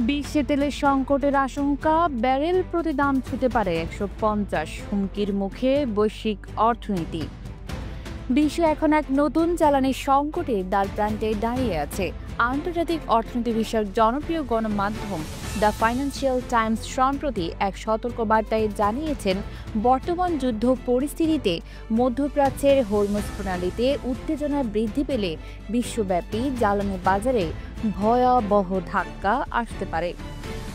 বিশ্বে তেলের সংকটের আশঙ্কা, ব্যারেল প্রতি দাম ছুঁতে পারে 150, হুমকির মুখে বৈশ্বিক অর্থনীতি। বিশ্ব এখন এক নতুন জ্বালানি সংকটের দ্বারপ্রান্তে দাঁড়িয়ে আছে। আন্তর্জাতিক অর্থনীতি বিষয়ক জনপ্রিয় গণমাধ্যম দ্য ফাইন্যান্সিয়াল টাইমস সম্প্রতি এক সতর্কবার্তায় জানিয়েছেন, বর্তমান যুদ্ধ পরিস্থিতিতে মধ্যপ্রাচ্যের হরমুজ প্রণালীতে উত্তেজনা বৃদ্ধি পেলে বিশ্বব্যাপী জ্বালানি বাজারে ভয়াবহ ধাক্কা আসতে পারে।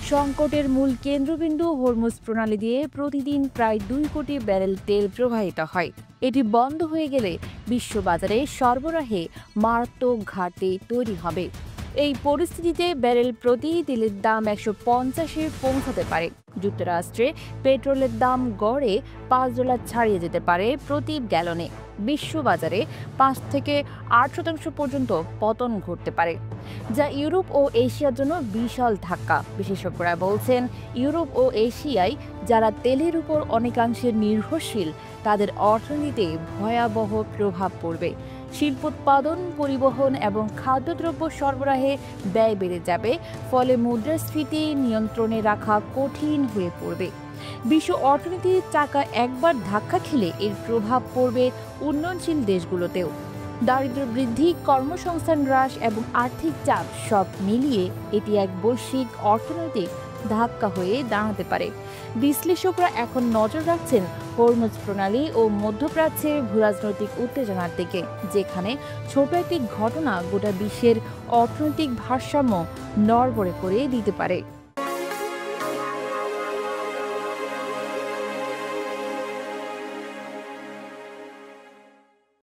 সংকটের মূল কেন্দ্রবিন্দু হরমুজ প্রণালী দিয়ে প্রতিদিন প্রায় 2 কোটি ব্যারেল তেল প্রবাহিত হয়। এটি বন্ধ হয়ে গেলে বিশ্ববাজারে সরবরাহে মারাত্মক ঘাটতি তৈরি হবে। এই পরিস্থিতিতে ব্যারেল প্রতি তেলের দাম 150-এ পৌঁছাতে পারে। যুক্তরাষ্ট্রে পেট্রোলের দাম গড়ে $5 ছাড়িয়ে যেতে পারে প্রতি গ্যালনে। বিশ্ববাজারে 5 থেকে 8% পর্যন্ত পতন ঘটতে পারে, যা ইউরোপ ও এশিয়ার জন্য বিশাল ধাক্কা। বিশেষজ্ঞরা বলছেন, ইউরোপ ও এশিয়ায় যারা তেলের উপর অনেকাংশে নির্ভরশীল, তাদের অর্থনীতিতে ভয়াবহ প্রভাব পড়বে। শিল্পোৎপাদন, পরিবহন এবং খাদ্যদ্রব্য সরবরাহে ব্যয় বেড়ে যাবে, ফলে মুদ্রাস্ফীতি নিয়ন্ত্রণে রাখা কঠিন হয়ে পড়বে। বিশ্ব অর্থনীতির চাকা একবার ধাক্কা খেলে এর প্রভাব পড়বে উন্নয়নশীল দেশগুলোতেও। দারিদ্র্য বৃদ্ধি, কর্মসংস্থান হ্রাস এবং আর্থিক চাপ সব মিলিয়ে এটি এক বৈশ্বিক অর্থনৈতিক ধাক্কা হয়ে দাঁড়াতে পারে। বিশ্লেষকরা এখন নজর রাখছেন হরমুজ প্রণালী ও মধ্যপ্রাচ্যের ভূরাজনৈতিক উত্তেজনার দিকে, যেখানে ছোট একটি ঘটনা গোটা বিশ্বের অর্থনৈতিক ভারসাম্য নড়বড়ে করে দিতে পারে।